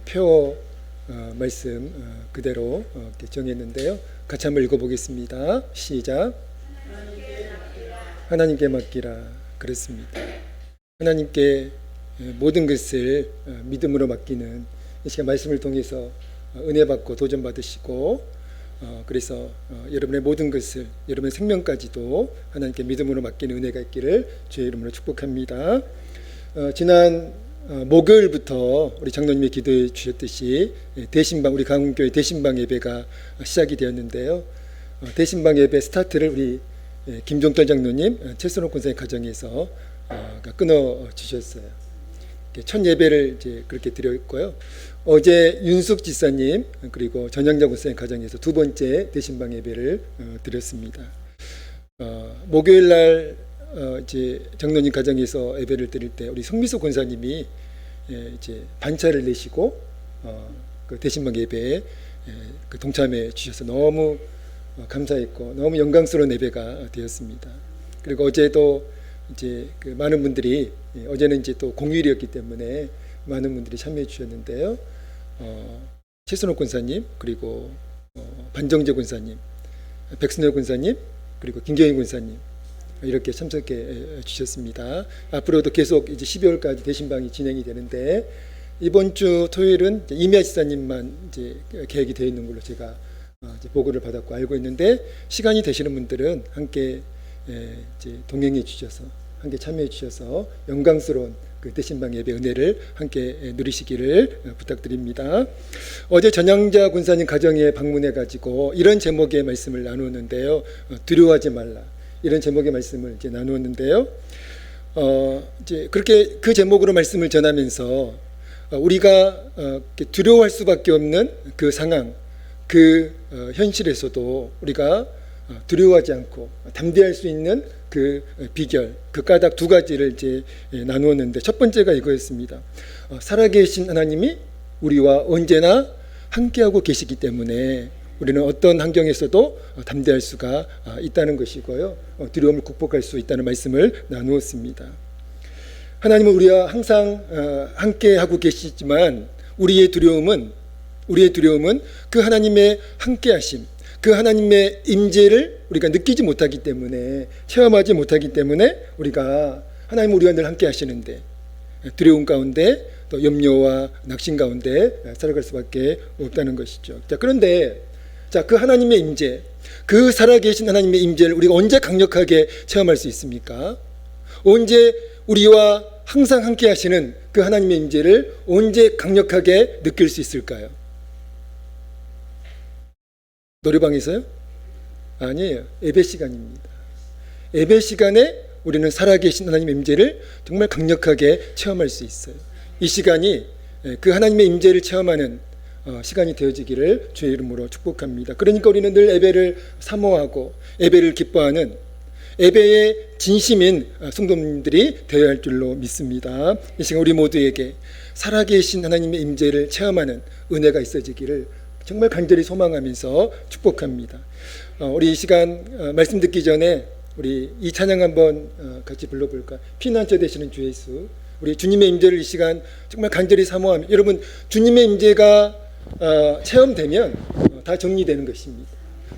표 말씀 그대로 이렇게 정했는데요. 같이 한번 읽어보겠습니다. 시작. 하나님께 맡기라. 그렇습니다. 하나님께 모든 것을 믿음으로 맡기는 이 시간 말씀을 통해서 은혜 받고 도전 받으시고 그래서 여러분의 모든 것을 여러분의 생명까지도 하나님께 믿음으로 맡기는 은혜가 있기를 주의 이름으로 축복합니다. 지난 목요일부터 우리 장로님이 기도해 주셨듯이 대신방 우리 강훈교회 대신방 예배가 시작이 되었는데요. 대신방 예배 스타트를 우리 김종철 장로님 최선호 권사의 가정에서 끊어 주셨어요. 첫 예배를 이제 그렇게 드렸고요. 어제 윤숙 지사님 그리고 전영자 권사의 가정에서 두 번째 대신방 예배를 드렸습니다. 목요일 날 이제 장로님 가정에서 예배를 드릴 때 우리 성미소 권사님이 이제 반차를 내시고 그 대신방 예배에 그 동참해 주셔서 너무 감사했고 너무 영광스러운 예배가 되었습니다. 그리고 어제도 이제 그 많은 분들이 어제는 이제 또 공휴일이었기 때문에 많은 분들이 참여해 주셨는데요. 최순호 권사님 그리고 반정재 권사님, 백순열 권사님 그리고 김경인 권사님 이렇게 참석해 주셨습니다. 앞으로도 계속 이제 12월까지 대신방이 진행이 되는데 이번 주 토요일은 이미아 지사님만 이제 계획이 되어 있는 걸로 제가 이제 보고를 받았고 알고 있는데 시간이 되시는 분들은 함께 이제 동행해 주셔서 함께 참여해 주셔서 영광스러운 그 대신방 예배 은혜를 함께 누리시기를 부탁드립니다. 어제 전영자 군사님 가정에 방문해 가지고 이런 제목의 말씀을 나누었는데요. 두려워하지 말라. 이런 제목의 말씀을 이제 나누었는데요. 이제 그렇게 그 제목으로 말씀을 전하면서 우리가 두려워할 수밖에 없는 그 상황, 그 현실에서도 우리가 두려워하지 않고 담대할 수 있는 그 비결, 그 까닭 두 가지를 이제 나누었는데 첫 번째가 이거였습니다. 살아계신 하나님이 우리와 언제나 함께하고 계시기 때문에 우리는 어떤 환경에서도 담대할 수가 있다는 것이고요. 두려움을 극복할 수 있다는 말씀을 나누었습니다. 하나님은 우리와 항상 함께하고 계시지만 우리의 두려움은 그 하나님의 함께하심, 그 하나님의 임재를 우리가 느끼지 못하기 때문에 체험하지 못하기 때문에 우리가 하나님 우리와 늘 함께 하시는데 두려움 가운데 또 염려와 낙심 가운데 살아갈 수밖에 없다는 것이죠. 자, 그런데 그 하나님의 임재, 그 살아계신 하나님의 임재를 우리가 언제 강력하게 체험할 수 있습니까? 언제 우리와 항상 함께 하시는 그 하나님의 임재를 언제 강력하게 느낄 수 있을까요? 노래방에서요? 아니에요. 예배 시간입니다. 예배 시간에 우리는 살아계신 하나님의 임재를 정말 강력하게 체험할 수 있어요. 이 시간이 그 하나님의 임재를 체험하는 시간이 되어지기를 주의 이름으로 축복합니다. 그러니까 우리는 늘 예배를 사모하고 예배를 기뻐하는 예배의 진심인 성도님들이 되어야 할 줄로 믿습니다. 이 시간 우리 모두에게 살아계신 하나님의 임재를 체험하는 은혜가 있어지기를 정말 간절히 소망하면서 축복합니다. 우리 이 시간 말씀 듣기 전에 우리 이 찬양 한번 같이 불러볼까? 피난처 되시는 주 예수. 우리 주님의 임재를 이 시간 정말 간절히 사모하며 여러분 주님의 임재가 체험되면 다 정리되는 것입니다.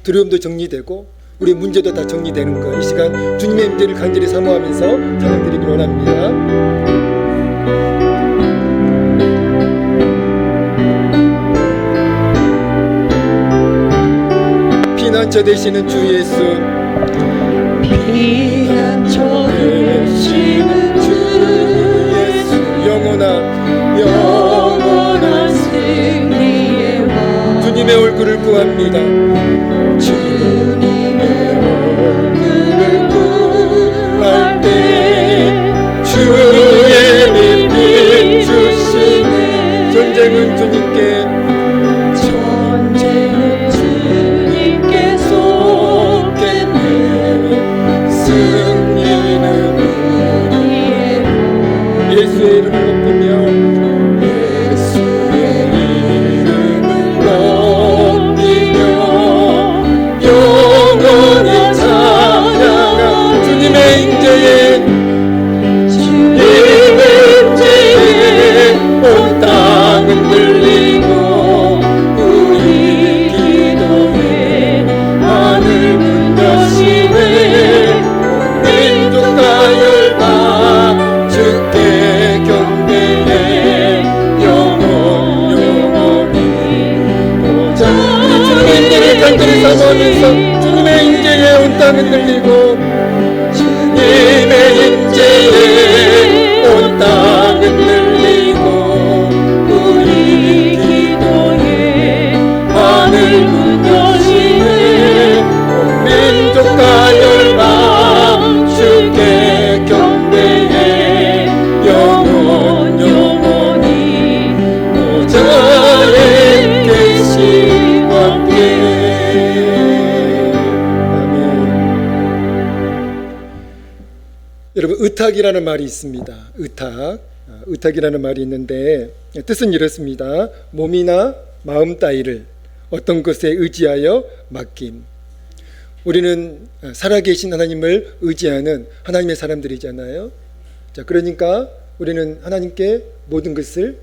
두려움도 정리되고 우리 문제도 다 정리되는 거. 이 시간 주님의 임재를 간절히 사모하면서 찬양 드리기 원합니다. 피난처 되시는 주 예수, 피난처 되시는 주 예수, 영원한 승리의 왕, 주님의 얼굴을 구합니다. 주님의 얼굴을 구할 때 주의 빛 비추시네. 전쟁은 주님께 예수의 이름을 높이며 영원히 찬양하 주님의 임재에 온 땅은 들리 기도하면서 주님의 임재에 온 땅 흔들리고 주님의 임재에 온 땅 흔들리고 우리 기도에 하늘 문 여시네 온 민족과 열방 주께 경배해 영원히 보좌에 계시와 함께. 여러분, 의탁이라는 말이 있습니다. 의탁이라는 말이 있는데 뜻은 이렇습니다. 몸이나 마음 따위를 어떤 것에 의지하여 맡김. 우리는 살아계신 하나님을 의지하는 하나님의 사람들이잖아요. 자, 그러니까 우리는 하나님께 모든 것을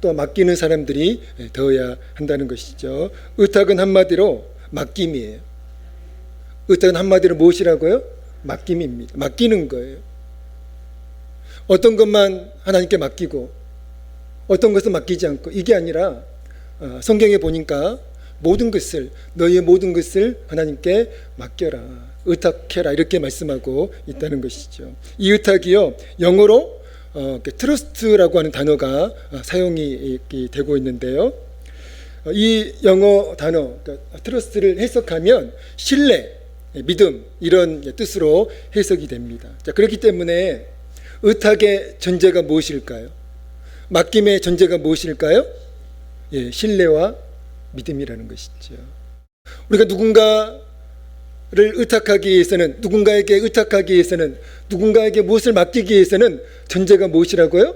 또 맡기는 사람들이 되어야 한다는 것이죠. 의탁은 한마디로 맡김이에요. 의탁은 한마디로 무엇이라고요? 맡김입니다. 맡기는 거예요. 어떤 것만 하나님께 맡기고 어떤 것은 맡기지 않고, 이게 아니라 성경에 보니까 모든 것을, 너희의 모든 것을 하나님께 맡겨라, 의탁해라, 이렇게 말씀하고 있다는 것이죠. 이 의탁이요, 영어로 트러스트라고 하는 단어가 사용이 되고 있는데요. 이 영어 단어 트러스트를 해석하면 신뢰, 믿음, 이런 뜻으로 해석이 됩니다. 자, 그렇기 때문에 의탁의 전제가 무엇일까요? 맡김의 전제가 무엇일까요? 예, 신뢰와 믿음이라는 것이죠. 우리가 누군가를 의탁하기 위해서는, 누군가에게 의탁하기 위해서는, 누군가에게 무엇을 맡기기 위해서는 전제가 무엇이라고요?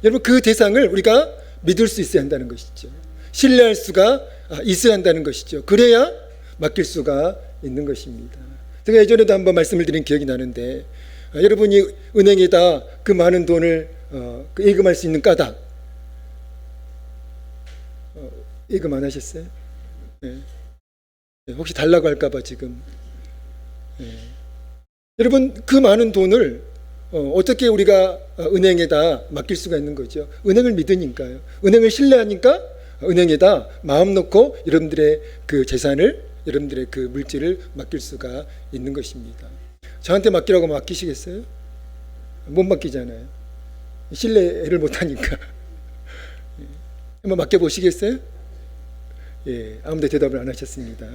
여러분, 그 대상을 우리가 믿을 수 있어야 한다는 것이죠. 신뢰할 수가 있어야 한다는 것이죠. 그래야 맡길 수가 있는 것입니다. 제가 예전에도 한번 말씀을 드린 기억이 나는데, 여러분이 은행에다 그 많은 돈을 예금할 수 있는 까닭, 예금 안 하셨어요? 네. 혹시 달라고 할까봐 지금. 여러분, 그 많은 돈을 어떻게 우리가 은행에다 맡길 수가 있는 거죠? 은행을 믿으니까요. 은행을 신뢰하니까 은행에다 마음 놓고 여러분들의 그 재산을, 여러분들의 그 물질을 맡길 수가 있는 것입니다. 저한테 맡기라고 하면 맡기시겠어요? 못 맡기잖아요. 신뢰를 못하니까. 한번 맡겨보시겠어요? 예, 아무도 대답을 안 하셨습니다.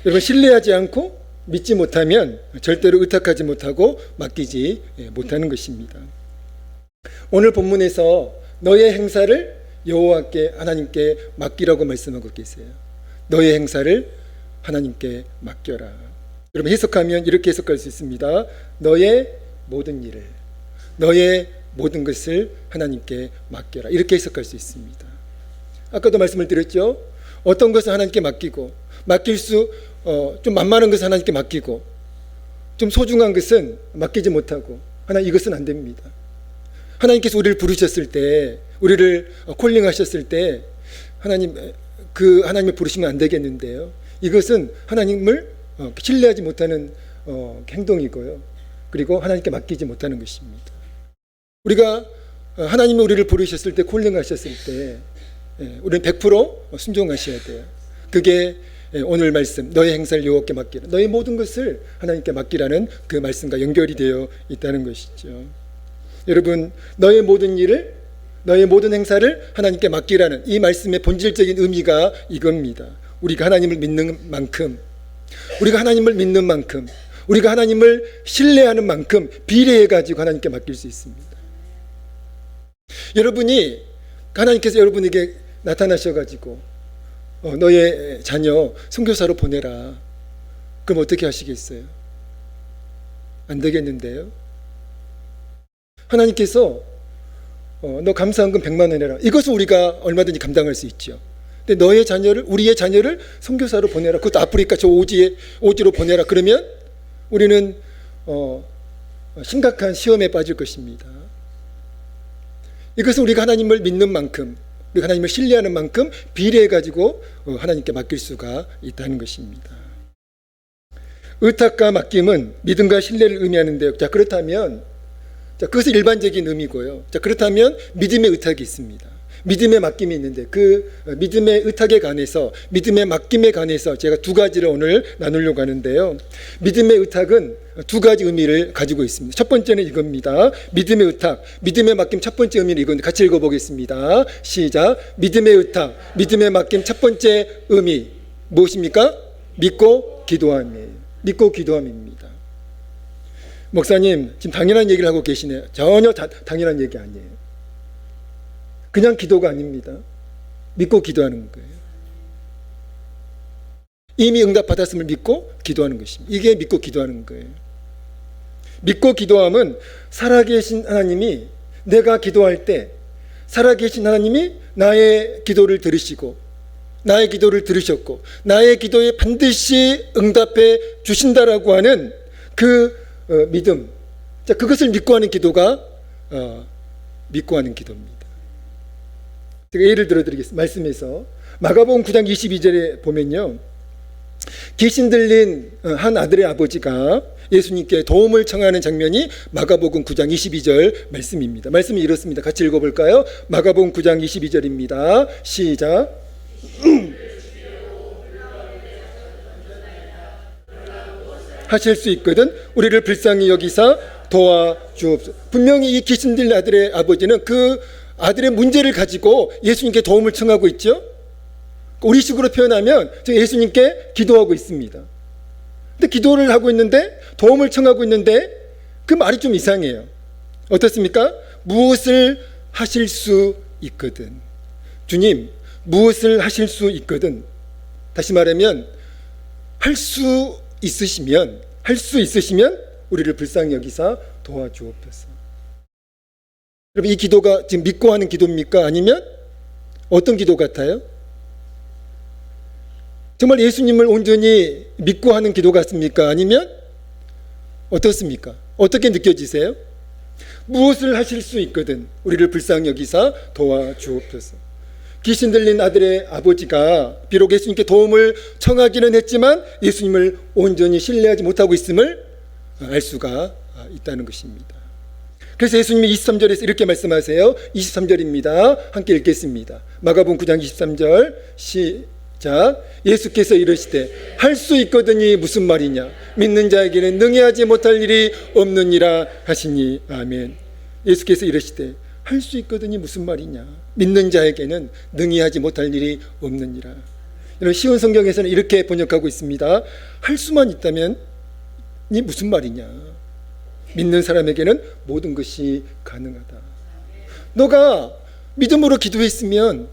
여러분, 신뢰하지 않고 믿지 못하면 절대로 의탁하지 못하고 맡기지 못하는 것입니다. 오늘 본문에서 너의 행사를 여호와께, 하나님께 맡기라고 말씀하고 계세요. 너의 행사를 하나님께 맡겨라. 여러분, 해석하면 이렇게 해석할 수 있습니다. 너의 모든 일을, 너의 모든 것을 하나님께 맡겨라, 이렇게 해석할 수 있습니다. 아까도 말씀을 드렸죠. 어떤 것을 하나님께 맡기고, 맡길 수 좀 만만한 것을 하나님께 맡기고, 좀 소중한 것은 맡기지 못하고, 하나님 이것은 안 됩니다. 하나님께서 우리를 부르셨을 때, 우리를 콜링하셨을 때, 하나님, 그 하나님을 부르시면 안 되겠는데요. 이것은 하나님을 신뢰하지 못하는 행동이고요. 그리고 하나님께 맡기지 못하는 것입니다. 우리가 하나님이 우리를 부르셨을 때, 콜링하셨을 때, 우리는 100% 순종하셔야 돼요. 그게 오늘 말씀, 너의 행사를 여호와께 맡기라, 너의 모든 것을 하나님께 맡기라는 그 말씀과 연결이 되어 있다는 것이죠. 여러분, 너의 모든 일을, 너의 모든 행사를 하나님께 맡기라는 이 말씀의 본질적인 의미가 이겁니다. 우리가 하나님을 믿는 만큼, 우리가 하나님을 믿는 만큼, 우리가 하나님을 신뢰하는 만큼 비례해가지고 하나님께 맡길 수 있습니다. 여러분이, 하나님께서 여러분에게 나타나셔가지고 너의 자녀 선교사로 보내라, 그럼 어떻게 하시겠어요? 안 되겠는데요. 하나님께서 너 감사한금 100만 원 해라, 이것은 우리가 얼마든지 감당할 수 있죠. 근데 너의 자녀를, 우리의 자녀를 선교사로 보내라, 그것도 아프리카 저 오지로 보내라, 그러면 우리는 심각한 시험에 빠질 것입니다. 이것은 우리가 하나님을 믿는 만큼, 우리가 하나님을 신뢰하는 만큼 비례해가지고 하나님께 맡길 수가 있다는 것입니다. 의탁과 맡김은 믿음과 신뢰를 의미하는데요. 자, 그렇다면, 자, 그것은 일반적인 의미고요. 자, 그렇다면 믿음의 의탁이 있습니다. 믿음의 맡김이 있는데 그 믿음의 의탁에 관해서, 믿음의 맡김에 관해서 제가 두 가지를 오늘 나누려고 하는데요. 믿음의 의탁은 두 가지 의미를 가지고 있습니다. 첫 번째는 이겁니다. 믿음의 의탁, 믿음의 맡김 첫 번째 의미는 이건데 같이 읽어보겠습니다. 시작. 믿음의 의탁, 믿음의 맡김 첫 번째 의미 무엇입니까? 믿고 기도함이에요. 믿고 기도함입니다. 목사님 지금 당연한 얘기를 하고 계시네요. 전혀 당연한 얘기 아니에요. 그냥 기도가 아닙니다. 믿고 기도하는 거예요. 이미 응답받았음을 믿고 기도하는 것입니다. 이게 믿고 기도하는 거예요. 믿고 기도함은 살아계신 하나님이, 내가 기도할 때 살아계신 하나님이 나의 기도를 들으시고 나의 기도를 들으셨고 나의 기도에 반드시 응답해 주신다라고 하는 그 믿음, 자, 그것을 믿고 하는 기도가 믿고 하는 기도입니다. 제가 예를 들어드리겠습니다. 말씀에서 마가복음 9장 22절에 보면요, 귀신 들린 한 아들의 아버지가 예수님께 도움을 청하는 장면이 마가복음 9장 22절 말씀입니다. 말씀이 이렇습니다. 같이 읽어볼까요? 마가복음 9장 22절입니다. 시작. 하실 수 있거든 우리를 불쌍히 여기사 도와주옵소서. 분명히 이 귀신 들린 아들의 아버지는 그 아들의 문제를 가지고 예수님께 도움을 청하고 있죠. 우리식으로 표현하면 예수님께 기도하고 있습니다. 근데 기도를 하고 있는데, 도움을 청하고 있는데 그 말이 좀 이상해요. 어떻습니까? 무엇을 하실 수 있거든. 주님, 무엇을 하실 수 있거든. 다시 말하면 할 수 있으시면 우리를 불쌍히 여기사 도와주옵소서. 여러분, 이 기도가 지금 믿고 하는 기도입니까? 아니면 어떤 기도 같아요? 정말 예수님을 온전히 믿고 하는 기도 같습니까? 아니면 어떻습니까? 어떻게 느껴지세요? 무엇을 하실 수 있거든 우리를 불쌍히 여기사 도와주옵소서. 귀신 들린 아들의 아버지가 비록 예수님께 도움을 청하기는 했지만 예수님을 온전히 신뢰하지 못하고 있음을 알 수가 있다는 것입니다. 그래서 예수님이 23절에서 이렇게 말씀하세요. 23절입니다. 함께 읽겠습니다. 마가복음 9장 23절 시작. 예수께서 이르시되 할 수 있거든이 무슨 말이냐, 믿는 자에게는 능히 하지 못할 일이 없느니라 하시니. 아멘. 예수께서 이르시되 할 수 있거든이 무슨 말이냐, 믿는 자에게는 능히 하지 못할 일이 없느니라. 여러분, 쉬운 성경에서는 이렇게 번역하고 있습니다. 할 수만 있다면 이 무슨 말이냐, 믿는 사람에게는 모든 것이 가능하다. 너가 믿음으로 기도했으면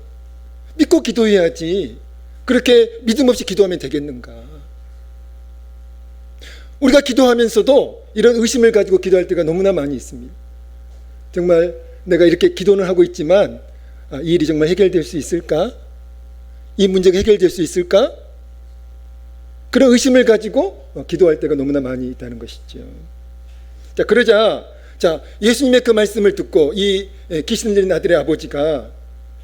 믿고 기도해야지 그렇게 믿음 없이 기도하면 되겠는가. 우리가 기도하면서도 이런 의심을 가지고 기도할 때가 너무나 많이 있습니다. 정말 내가 이렇게 기도는 하고 있지만 이 일이 정말 해결될 수 있을까? 이 문제가 해결될 수 있을까? 그런 의심을 가지고 기도할 때가 너무나 많이 있다는 것이죠. 자, 그러자 예수님의 그 말씀을 듣고 이 귀신 들린 아들의 아버지가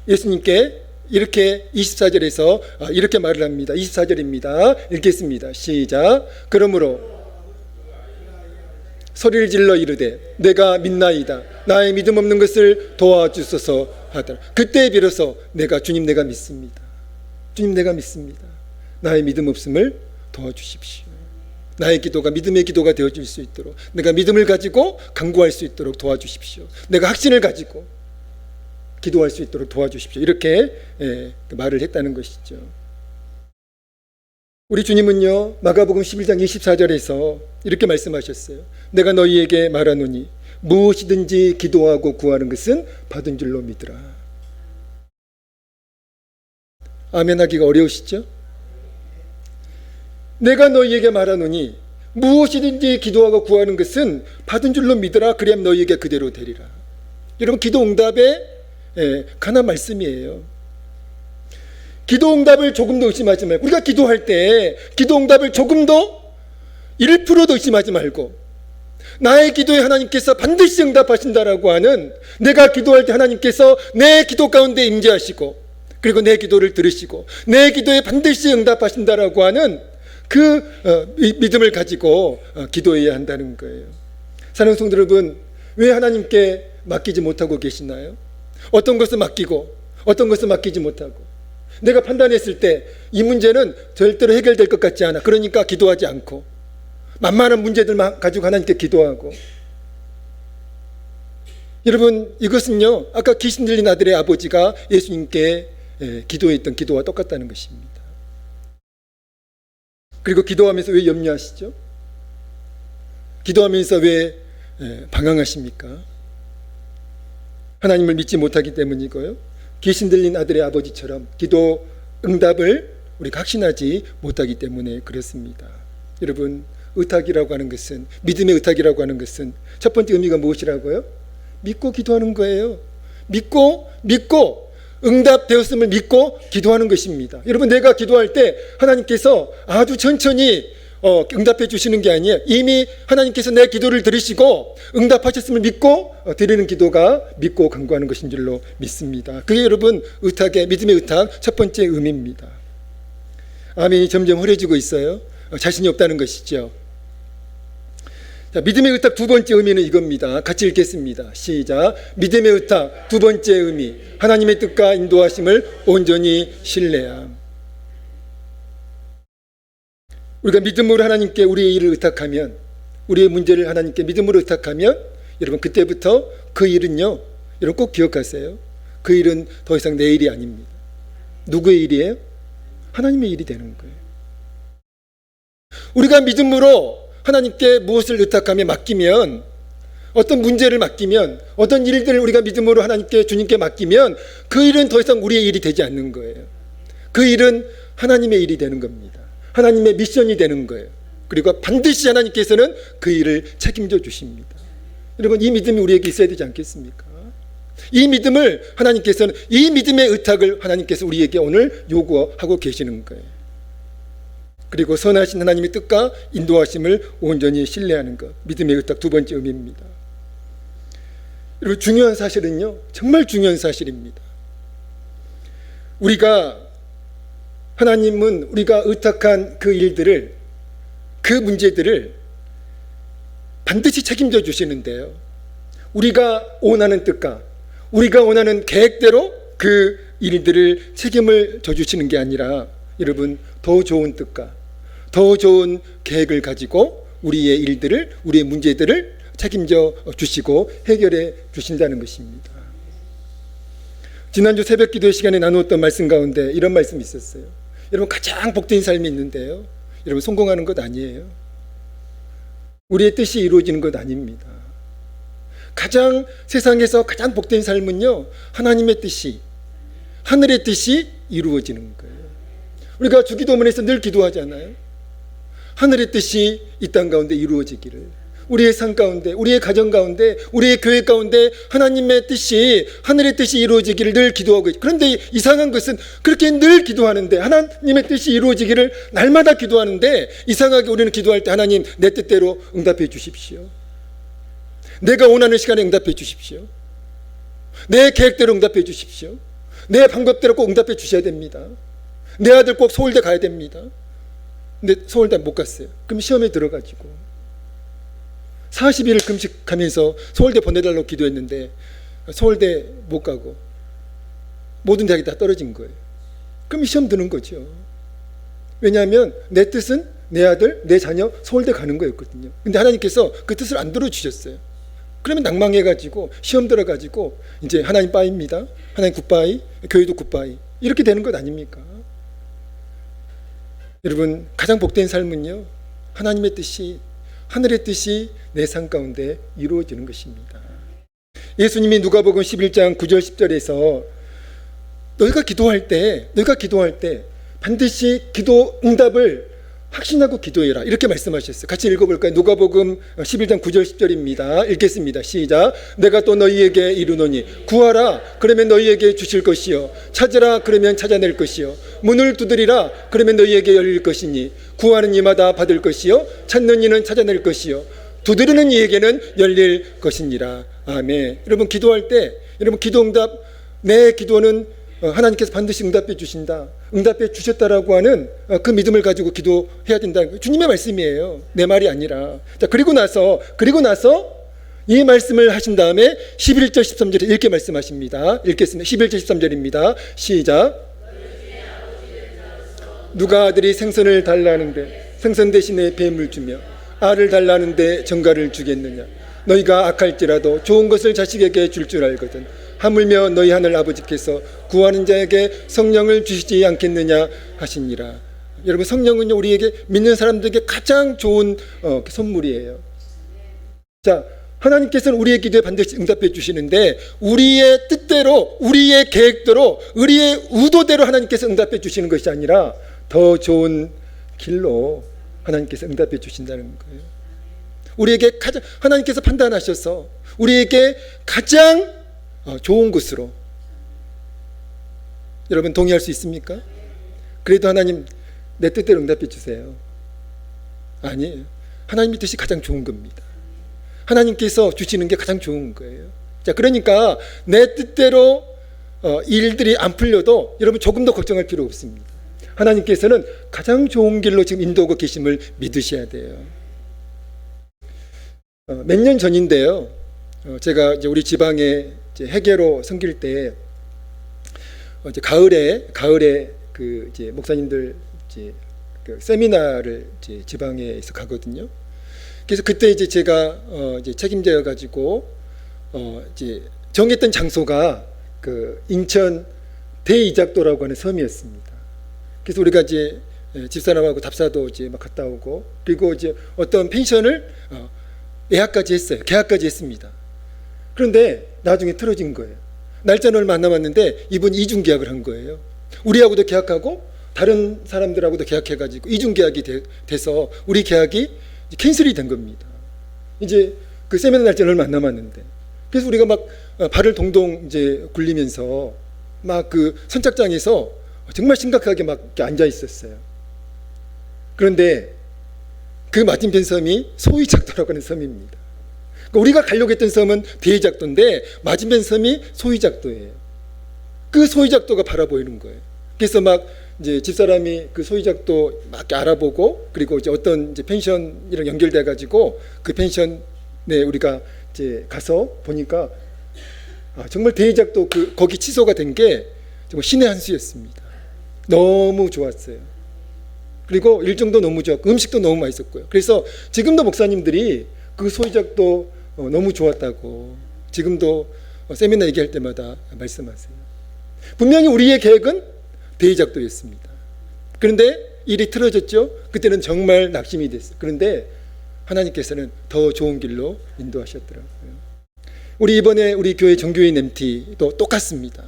예수님께 이렇게 24절에서 이렇게 말을 합니다. 24절입니다. 읽겠습니다. 시작. 그러므로 소리를 질러 이르되 내가 믿나이다. 나의 믿음 없는 것을 도와주소서 하더라. 그때 비로소 내가 주님 내가 믿습니다. 주님 내가 믿습니다. 나의 믿음 없음을 도와주십시오. 나의 기도가 믿음의 기도가 되어질 수 있도록, 내가 믿음을 가지고 간구할 수 있도록 도와주십시오. 내가 확신을 가지고 기도할 수 있도록 도와주십시오. 이렇게 말을 했다는 것이죠. 우리 주님은요, 마가복음 11장 24절에서 이렇게 말씀하셨어요. 내가 너희에게 말하노니 무엇이든지 기도하고 구하는 것은 받은 줄로 믿으라. 아멘 하기가 어려우시죠? 내가 너희에게 말하노니 무엇이든지 기도하고 구하는 것은 받은 줄로 믿으라. 그리하면 너희에게 그대로 되리라. 여러분, 기도 응답의 간한 말씀이에요. 기도 응답을 조금도 의심하지 말고, 우리가 기도할 때 기도 응답을 조금도 1%도 의심하지 말고, 나의 기도에 하나님께서 반드시 응답하신다라고 하는, 내가 기도할 때 하나님께서 내 기도 가운데 임재하시고 그리고 내 기도를 들으시고 내 기도에 반드시 응답하신다라고 하는 그 믿음을 가지고 기도해야 한다는 거예요. 사랑하는 성도 여러분, 왜 하나님께 맡기지 못하고 계시나요? 어떤 것을 맡기고 어떤 것을 맡기지 못하고 내가 판단했을 때 이 문제는 절대로 해결될 것 같지 않아. 그러니까 기도하지 않고 만만한 문제들만 가지고 하나님께 기도하고. 여러분, 이것은요 아까 귀신 들린 아들의 아버지가 예수님께 기도했던 기도와 똑같다는 것입니다. 그리고 기도하면서 왜 염려하시죠? 기도하면서 왜 방황하십니까? 하나님을 믿지 못하기 때문이고요. 귀신 들린 아들의 아버지처럼 기도 응답을 우리가 확신하지 못하기 때문에 그렇습니다. 여러분, 의탁이라고 하는 것은, 믿음의 의탁이라고 하는 것은 첫 번째 의미가 무엇이라고요? 믿고 기도하는 거예요. 믿고 응답되었음을 믿고 기도하는 것입니다. 여러분, 내가 기도할 때 하나님께서 아주 천천히 응답해 주시는 게 아니에요. 이미 하나님께서 내 기도를 들으시고 응답하셨음을 믿고 드리는 기도가 믿고 간구하는 것인 줄로 믿습니다. 그게 여러분 의탁의, 믿음의 의탁 첫 번째 의미입니다. 아멘이 점점 흐려지고 있어요. 자신이 없다는 것이죠. 자, 믿음의 의탁 두 번째 의미는 이겁니다. 같이 읽겠습니다. 시작. 믿음의 의탁 두 번째 의미, 하나님의 뜻과 인도하심을 온전히 신뢰함. 우리가 믿음으로 하나님께 우리의 일을 의탁하면, 우리의 문제를 하나님께 믿음으로 의탁하면, 여러분 그때부터 그 일은요, 여러분 꼭 기억하세요. 그 일은 더 이상 내 일이 아닙니다. 누구의 일이에요? 하나님의 일이 되는 거예요. 우리가 믿음으로 하나님께 무엇을 의탁하며 맡기면, 어떤 문제를 맡기면, 어떤 일들을 우리가 믿음으로 하나님께, 주님께 맡기면 그 일은 더 이상 우리의 일이 되지 않는 거예요. 그 일은 하나님의 일이 되는 겁니다. 하나님의 미션이 되는 거예요. 그리고 반드시 하나님께서는 그 일을 책임져 주십니다. 여러분, 이 믿음이 우리에게 있어야 되지 않겠습니까? 이 믿음을 하나님께서는, 이 믿음의 의탁을 하나님께서 우리에게 오늘 요구하고 계시는 거예요. 그리고 선하신 하나님의 뜻과 인도하심을 온전히 신뢰하는 것, 믿음의 의탁 두 번째 의미입니다. 여러분, 중요한 사실은요, 정말 중요한 사실입니다. 하나님은 우리가 의탁한 그 일들을, 그 문제들을 반드시 책임져 주시는데요, 우리가 원하는 뜻과 우리가 원하는 계획대로 그 일들을 책임을 져주시는 게 아니라, 여러분, 더 좋은 뜻과 더 좋은 계획을 가지고 우리의 일들을, 우리의 문제들을 책임져 주시고 해결해 주신다는 것입니다. 지난주 새벽 기도의 시간에 나누었던 말씀 가운데 이런 말씀이 있었어요. 여러분, 가장 복된 삶이 있는데요, 여러분, 성공하는 것 아니에요. 우리의 뜻이 이루어지는 것 아닙니다. 세상에서 가장 복된 삶은요, 하나님의 뜻이, 하늘의 뜻이 이루어지는 거예요. 우리가 주기도문에서 늘 기도하잖아요. 하늘의 뜻이 이 땅 가운데 이루어지기를, 우리의 삶 가운데, 우리의 가정 가운데, 우리의 교회 가운데 하나님의 뜻이, 하늘의 뜻이 이루어지기를 늘 기도하고 있죠. 그런데 이상한 것은 그렇게 늘 기도하는데, 하나님의 뜻이 이루어지기를 날마다 기도하는데, 이상하게 우리는 기도할 때 하나님 내 뜻대로 응답해 주십시오, 내가 원하는 시간에 응답해 주십시오, 내 계획대로 응답해 주십시오, 내 방법대로 꼭 응답해 주셔야 됩니다, 내 아들 꼭 서울대 가야 됩니다. 근데 서울대 못 갔어요. 그럼 시험에 들어가지고 40일을 금식하면서 서울대 보내달라고 기도했는데 서울대 못 가고 모든 대학이 다 떨어진 거예요. 그럼 시험 드는 거죠. 왜냐하면 내 뜻은 내 아들, 내 자녀 서울대 가는 거였거든요. 근데 하나님께서 그 뜻을 안 들어주셨어요. 그러면 낭망해가지고 시험 들어가지고 이제 하나님 빠입니다, 하나님 굿바이, 교회도 굿바이, 이렇게 되는 것 아닙니까? 여러분, 가장 복된 삶은요, 하나님의 뜻이, 하늘의 뜻이 내 삶 가운데 이루어지는 것입니다. 예수님이 누가복음 11장 9절 10절에서 너희가 기도할 때 반드시 기도 응답을 확신하고 기도해라, 이렇게 말씀하셨어요. 같이 읽어볼까요? 누가복음 11장 9절 10절입니다. 읽겠습니다. 시작. 내가 또 너희에게 이르노니 구하라, 그러면 너희에게 주실 것이요, 찾으라, 그러면 찾아낼 것이요, 문을 두드리라, 그러면 너희에게 열릴 것이니, 구하는 이마다 받을 것이요, 찾는 이는 찾아낼 것이요, 두드리는 이에게는 열릴 것이니라. 아멘. 여러분, 기도할 때, 여러분, 기도 응답, 내 기도는 하나님께서 반드시 응답해 주신다, 응답해 주셨다라고 하는 그 믿음을 가지고 기도해야 된다는 거예요. 주님의 말씀이에요, 내 말이 아니라. 자, 그리고 나서 이 말씀을 하신 다음에 11절 13절에 이렇게 말씀하십니다. 읽겠습니다. 11절 13절입니다. 시작. 누가 아들이 생선을 달라는데 생선 대신에 뱀을 주며 알을 달라는데 정갈을 주겠느냐. 너희가 악할지라도 좋은 것을 자식에게 줄 줄 알거든. 하물며 너희 하늘 아버지께서 구하는 자에게 성령을 주시지 않겠느냐 하시니라. 여러분, 성령은요, 우리에게 믿는 사람들에게 가장 좋은 선물이에요. 자, 하나님께서는 우리의 기도에 반드시 응답해 주시는데 우리의 뜻대로, 우리의 계획대로, 우리의 의도대로 하나님께서 응답해 주시는 것이 아니라 더 좋은 길로 하나님께서 응답해 주신다는 거예요. 우리에게 가장, 하나님께서 판단하셔서 우리에게 가장 좋은 것으로. 여러분, 동의할 수 있습니까? 그래도 하나님 내 뜻대로 응답해 주세요. 아니에요. 하나님의 뜻이 가장 좋은 겁니다. 하나님께서 주시는 게 가장 좋은 거예요. 자, 그러니까 내 뜻대로 일들이 안 풀려도 여러분 조금 더 걱정할 필요 없습니다. 하나님께서는 가장 좋은 길로 지금 인도하고 계심을 믿으셔야 돼요. 몇 년 전인데요, 제가 이제 우리 지방에 이제 회계로 섬길 때 이제 가을에 그 이제 목사님들 이제 그 세미나를 이제 지방에서 가거든요. 그래서 그때 이제 제가 이제 책임자여 가지고 이제 정했던 장소가 그 인천 대이작도라고 하는 섬이었습니다. 그래서 우리가 이제 집사람하고 답사도 이제 막 갔다 오고, 그리고 이제 어떤 펜션을 예약까지 했어요. 계약까지 했습니다. 그런데 나중에 틀어진 거예요. 날짜는 얼마 안 남았는데 이분 이중 계약을 한 거예요. 우리하고도 계약하고 다른 사람들하고도 계약해가지고 이중 계약이 돼서 우리 계약이 캔슬이 된 겁니다. 이제 그 세미나 날짜는 얼마 안 남았는데, 그래서 우리가 막 발을 동동 이제 굴리면서 막 그 선착장에서 정말 심각하게 막 이렇게 앉아 있었어요. 그런데 그 맞은편 섬이 소이작도라고 하는 섬입니다. 그러니까 우리가 가려고 했던 섬은 대이작도인데 맞은편 섬이 소이작도예요. 그 소이작도가 바라보이는 거예요. 그래서 막 이제 집사람이 그 소이작도 막 알아보고, 그리고 이제 어떤 이제 펜션이랑 연결돼 가지고 그 펜션에 우리가 이제 가서 보니까 정말 대이작도 거기 취소가 된 게 정말 신의 한 수였습니다. 너무 좋았어요. 그리고 일정도 너무 좋았고 음식도 너무 맛있었고요. 그래서 지금도 목사님들이 그 소이작도 너무 좋았다고 지금도 세미나 얘기할 때마다 말씀하세요. 분명히 우리의 계획은 대이작도였습니다. 그런데 일이 틀어졌죠. 그때는 정말 낙심이 됐어요. 그런데 하나님께서는 더 좋은 길로 인도하셨더라고요. 우리 이번에 우리 교회 정교인 MT도 똑같습니다.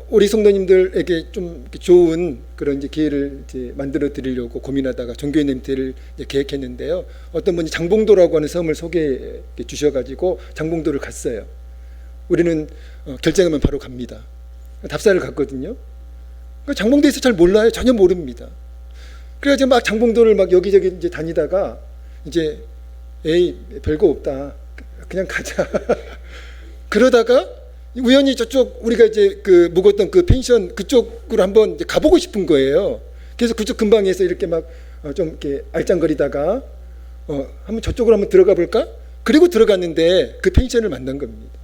우리 성도님들에게 좀 좋은 그런 이제 기회를 이제 만들어 드리려고 고민하다가 정교인 MT를 이제 계획했는데요. 어떤 분이 장봉도라고 하는 섬을 소개해 주셔가지고 장봉도를 갔어요. 우리는 결정하면 바로 갑니다. 답사를 갔거든요. 장봉도에서 잘 몰라요. 전혀 모릅니다. 그래가지고 막 장봉도를 막 여기저기 이제 다니다가 이제 에이 별거 없다, 그냥 가자. 그러다가 우연히 저쪽 우리가 이제 그 묵었던 그 펜션 그쪽으로 한번 이제 가보고 싶은 거예요. 그래서 그쪽 근방에서 이렇게 막 좀 이렇게 알짱거리다가 한번 저쪽으로 한번 들어가 볼까? 그리고 들어갔는데 그 펜션을 만난 겁니다.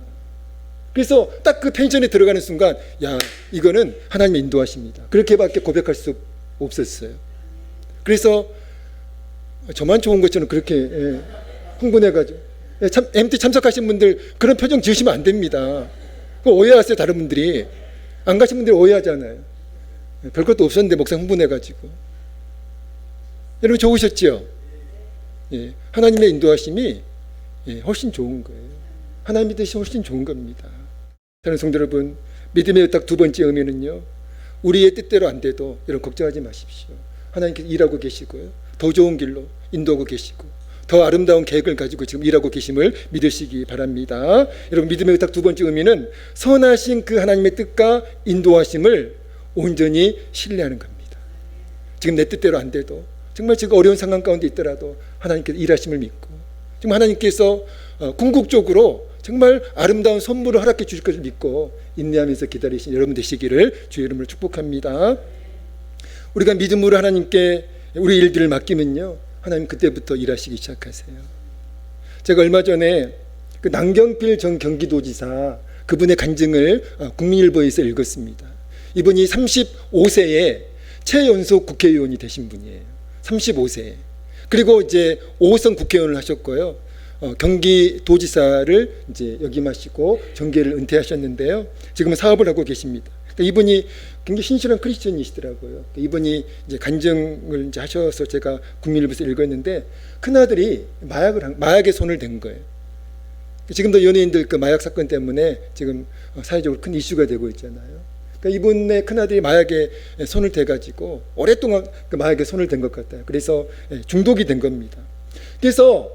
그래서 딱 그 펜션에 들어가는 순간, 야, 이거는 하나님의 인도하십니다. 그렇게밖에 고백할 수 없었어요. 그래서 저만 좋은 것처럼 그렇게 흥분해가지고, MT 참석하신 분들 그런 표정 지으시면 안 됩니다. 오해하세요. 다른 분들이 안 가신 분들이 오해하잖아요. 별것도 없었는데 목사 흥분해가지고. 여러분 좋으셨죠? 예, 하나님의 인도하심이 훨씬 좋은 거예요. 하나님의 뜻이 훨씬 좋은 겁니다. 사랑하는 성도 여러분, 믿음의 딱 두 번째 의미는요, 우리의 뜻대로 안 돼도 여러분 걱정하지 마십시오. 하나님께서 일하고 계시고요, 더 좋은 길로 인도하고 계시고 더 아름다운 계획을 가지고 지금 일하고 계심을 믿으시기 바랍니다. 여러분, 믿음의 딱 두 번째 의미는 선하신 그 하나님의 뜻과 인도하심을 온전히 신뢰하는 겁니다. 지금 내 뜻대로 안 돼도, 정말 지금 어려운 상황 가운데 있더라도 하나님께서 일하심을 믿고, 지금 하나님께서 궁극적으로 정말 아름다운 선물을 허락해 주실 것을 믿고 인내하면서 기다리신 여러분 되시기를 주의 이름으로 축복합니다. 우리가 믿음으로 하나님께 우리 일들을 맡기면요, 하나님 그때부터 일하시기 시작하세요. 제가 얼마 전에 그 남경필 전 경기도지사 그분의 간증을 국민일보에서 읽었습니다. 이분이 35세에 최연소 국회의원이 되신 분이에요. 35세. 그리고 이제 5선 국회의원을 하셨고요. 경기도지사를 이제 역임하시고 정계를 은퇴하셨는데요. 지금은 사업을 하고 계십니다. 그러니까 이분이 굉장히 신실한 크리스천이시더라고요. 이분이 이제 간증을 이제 하셔서 제가 국민일보에서 읽었는데 큰아들이 마약에 손을 댄 거예요. 지금도 연예인들 그 마약 사건 때문에 지금 사회적으로 큰 이슈가 되고 있잖아요. 그러니까 이분의 큰아들이 마약에 손을 대가지고 오랫동안 그 마약에 손을 댄 것 같아요. 그래서 중독이 된 겁니다. 그래서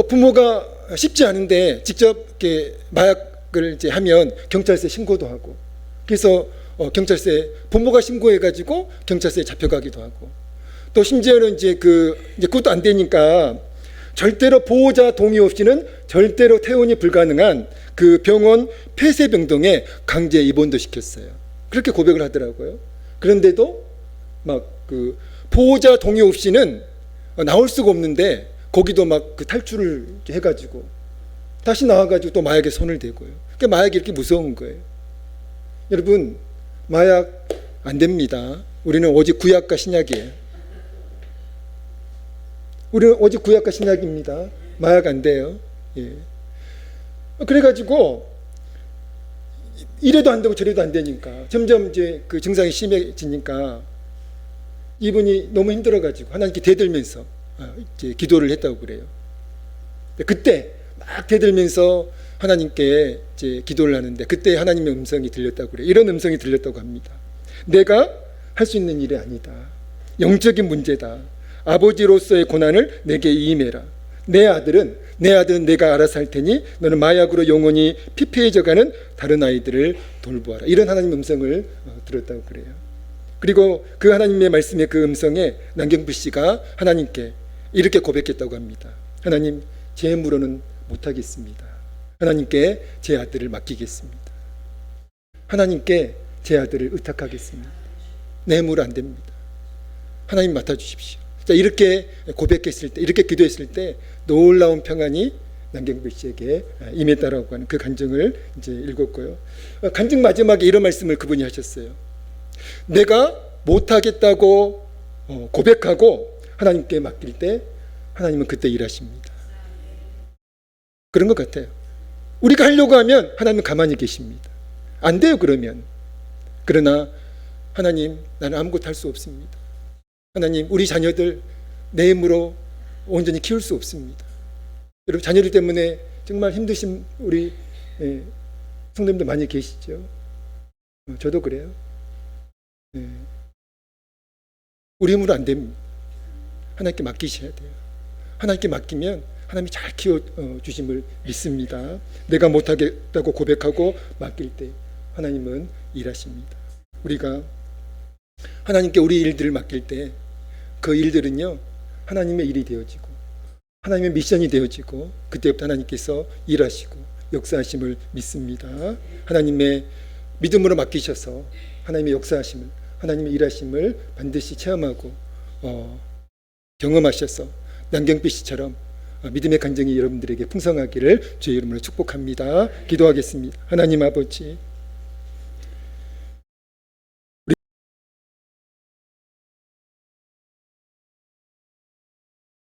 부모가 쉽지 않은데 직접 이렇게 마약을 이제 하면 경찰서에 신고도 하고, 그래서 경찰서에 부모가 신고해가지고 경찰서에 잡혀가기도 하고, 또 심지어는 이제 그것도 안 되니까 절대로 보호자 동의 없이는 절대로 퇴원이 불가능한 그 병원 폐쇄병동에 강제 입원도 시켰어요. 그렇게 고백을 하더라고요. 그런데도 막 그 보호자 동의 없이는 나올 수가 없는데 거기도 막 그 탈출을 해가지고 다시 나와가지고 또 마약에 손을 대고요. 그러니까 마약이 이렇게 무서운 거예요. 여러분, 마약 안 됩니다. 우리는 오직 구약과 신약이에요. 우리는 오직 구약과 신약입니다. 마약 안 돼요. 예. 그래가지고 이래도 안 되고 저래도 안 되니까 점점 이제 그 증상이 심해지니까 이분이 너무 힘들어가지고 하나님께 대들면서 이제 기도를 했다고 그래요. 그때 막 대들면서 하나님께 이제 기도를 하는데 그때 하나님의 음성이 들렸다고 그래요. 이런 음성이 들렸다고 합니다. 내가 할 수 있는 일이 아니다. 영적인 문제다. 아버지로서의 고난을 내게 임해라. 내 아들은 내가 알아서 할 테니 너는 마약으로 영혼이 피폐해져가는 다른 아이들을 돌보아라. 이런 하나님의 음성을 들었다고 그래요. 그리고 그 하나님의 말씀의 그 음성에 남경필 씨가 하나님께 이렇게 고백했다고 합니다. 하나님, 제 힘으로는 못하겠습니다. 하나님께 제 아들을 맡기겠습니다. 하나님께 제 아들을 의탁하겠습니다. 내 힘으로 안 됩니다. 하나님 맡아주십시오. 자, 이렇게 고백했을 때, 이렇게 기도했을 때 놀라운 평안이 남경필 씨에게 임했다라고 하는 그 간증을 이제 읽었고요. 간증 마지막에 이런 말씀을 그분이 하셨어요. 내가 못하겠다고 고백하고 하나님께 맡길 때 하나님은 그때 일하십니다. 그런 것 같아요. 우리가 하려고 하면 하나님은 가만히 계십니다. 안 돼요, 그러면. 그러나 하나님, 나는 아무것도 할 수 없습니다. 하나님, 우리 자녀들 내 힘으로 온전히 키울 수 없습니다. 여러분, 자녀들 때문에 정말 힘드신 우리 성도님들 많이 계시죠? 저도 그래요. 우리 힘으로 안 됩니다. 하나님께 맡기셔야 돼요. 하나님께 맡기면 하나님이 잘 키워주심을 믿습니다. 내가 못하겠다고 고백하고 맡길 때 하나님은 일하십니다. 우리가 하나님께 우리 일들을 맡길 때 그 일들은요, 하나님의 일이 되어지고 하나님의 미션이 되어지고 그때부터 하나님께서 일하시고 역사하심을 믿습니다. 하나님의 믿음으로 맡기셔서 하나님의 역사하심을, 하나님의 일하심을 반드시 체험하고 경험하셔서 남경필 씨처럼 믿음의 간증이 여러분들에게 풍성하기를 주의 이름으로 축복합니다. 기도하겠습니다. 하나님 아버지,